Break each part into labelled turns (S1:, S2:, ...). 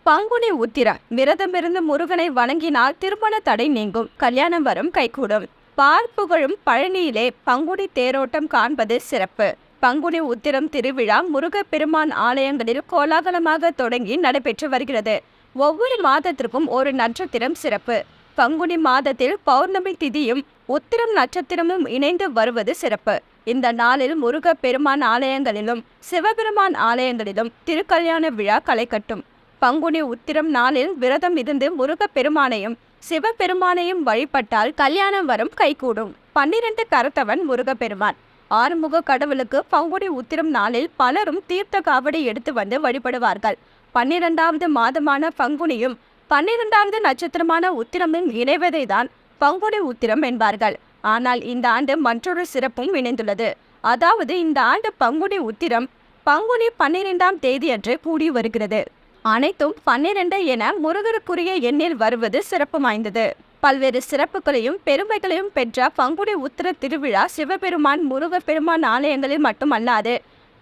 S1: பங்குனி உத்திரம் விரதமிருந்து முருகனை வணங்கினால் திருமண தடை நீங்கும், கல்யாணம் வரும் கைகூடும். பார்ப்புகழும் பழனியிலே பங்குனி தேரோட்டம் காண்பது சிறப்பு. பங்குனி உத்திரம் திருவிழா முருகப்பெருமான் ஆலயங்களில் கோலாகலமாக தொடங்கி நடைபெற்று வருகிறது. ஒவ்வொரு மாதத்திற்கும் ஒரு நட்சத்திரம் சிறப்பு. பங்குனி மாதத்தில் பௌர்ணமி திதியும் உத்திரம் நட்சத்திரமும் இணைந்து வருவது சிறப்பு. இந்த நாளில் முருகப்பெருமான் ஆலயங்களிலும் சிவபெருமான் ஆலயங்களிலும் திருக்கல்யாண விழா களை கட்டும். பங்குனி உத்திரம் நாளில் விரதம் இருந்து முருகப்பெருமானையும் சிவபெருமானையும் வழிபட்டால் கல்யாணம் வரும் கைகூடும். 12 கரத்தவன் முருகப்பெருமான். ஆறுமுக கடவுளுக்கு பங்குனி உத்திரம் நாளில் பலரும் தீர்த்த காவடி எடுத்து வந்து வழிபடுவார்கள். 12வது மாதமான பங்குனியும் 12வது நட்சத்திரமான உத்திரமும் இணைவதை தான் பங்குனி உத்திரம் என்பார்கள். ஆனால் இந்த ஆண்டு மற்றொரு சிறப்பும் இணைந்துள்ளது. அதாவது இந்த ஆண்டு பங்குனி உத்திரம் பங்குனி 12ஆம் தேதியன்று கூடி வருகிறது. அனைத்தும் 12 என முருகருக்குரிய எண்ணில் வருவது சிறப்பு வாய்ந்தது. பல்வேறு சிறப்புகளையும் பெருமைகளையும் பெற்ற பங்குனி உத்திர திருவிழா சிவபெருமான் முருகப்பெருமான் ஆலயங்களில் மட்டுமல்லாது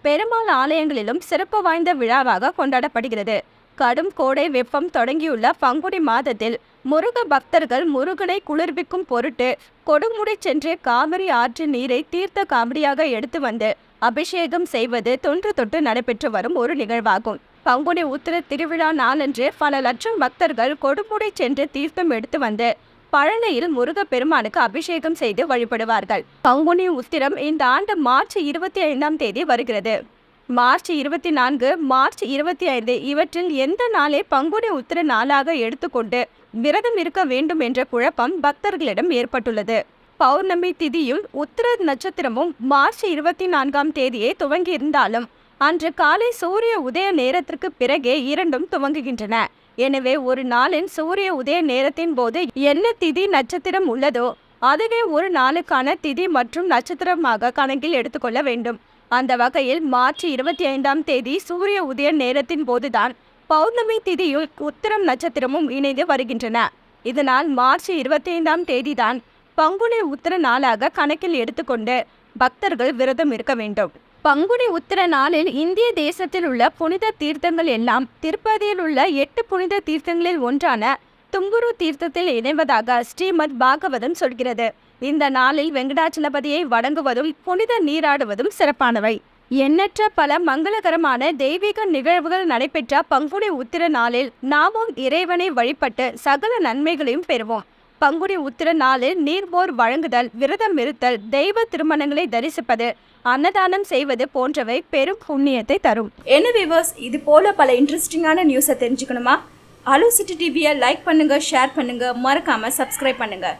S1: பெருமாள் ஆலயங்களிலும் சிறப்பு வாய்ந்த விழாவாக கொண்டாடப்படுகிறது. கடும் கோடை வெப்பம் தொடங்கியுள்ள பங்குனி மாதத்தில் முருக பக்தர்கள் முருகனை குளிர்விக்கும் பொருட்டு கொடுமுடி சென்று காவிரி ஆற்று நீரை தீர்த்த காவடியாக எடுத்து வந்து அபிஷேகம் செய்வது தொன்று தொட்டு நடைபெற்று வரும் ஒரு நிகழ்வாகும். பங்குனி உத்திர திருவிழா நாளன்று பல லட்சம் பக்தர்கள் கொடுமுடி சென்று தீர்த்தம் எடுத்து வந்து பழனியில் முருகப்பெருமானுக்கு அபிஷேகம் செய்து வழிபடுவார்கள். பங்குனி உத்திரம் இந்த ஆண்டு மார்ச் 25ஆம் தேதி வருகிறது. மார்ச் 24, மார்ச் 25 இவற்றில் எந்த நாளே பங்குனி உத்திர நாளாக எடுத்துக்கொண்டு விரதம் இருக்க வேண்டும் என்ற குழப்பம் பக்தர்களிடம் ஏற்பட்டுள்ளது. பௌர்ணமி திதியும் உத்திர நட்சத்திரமும் மார்ச் 24ஆம் தேதியே துவங்கி இருந்தாலும் அன்று காலை சூரிய உதய நேரத்திற்கு பிறகே இரண்டும் துவங்குகின்றன. எனவே ஒரு நாளின் சூரிய உதய நேரத்தின் போது என்ன திதி நட்சத்திரம் உள்ளதோ அதுவே ஒரு நாளுக்கான திதி மற்றும் நட்சத்திரமாக கணக்கில் எடுத்துக்கொள்ள வேண்டும். அந்த வகையில் மார்ச் 25ஆம் தேதி சூரிய உதய நேரத்தின் போதுதான் பௌர்ணமி திதியும் உத்திரம் நட்சத்திரமும் இணைந்து வருகின்றன. இதனால் மார்ச் 25ஆம் தேதிதான் பங்குனி உத்திர நாளாக கணக்கில் எடுத்துக்கொண்டு பக்தர்கள் விரதம் இருக்க வேண்டும். பங்குனி உத்திர நாளில் இந்திய தேசத்தில் உள்ள புனித தீர்த்தங்கள் எல்லாம் திருப்பதியில் உள்ள 8 புனித தீர்த்தங்களில் ஒன்றான தும்புரு தீர்த்தத்தில் இணைவதாக ஸ்ரீமத் பாகவதம் சொல்கிறது. இந்த நாளில் வெங்கடாச்சலபதியை வணங்குவதும் புனித நீராடுவதும் சிறப்பானவை. எண்ணற்ற பல மங்களகரமான தெய்வீக நிகழ்வுகள் நடைபெற்ற பங்குனி உத்திர நாளில் நாமும் இறைவனை வழிபட்டு சகல நன்மைகளையும் பெறுவோம். பங்குனி உத்திர நாளில் நீர்மோர் வழங்குதல், விரதம் இருத்தல், தெய்வ திருமணங்களை தரிசிப்பது, அன்னதானம் செய்வது போன்றவை பெரும் புண்ணியத்தை தரும்.
S2: என்ன வியூவர்ஸ், இது போல பல இன்ட்ரெஸ்டிங்கான நியூஸை தெரிஞ்சுக்கணுமா? அலோ சிட்டி டிவியை லைக் பண்ணுங்க, ஷேர் பண்ணுங்க, மறக்காம சப்ஸ்கிரைப் பண்ணுங்க.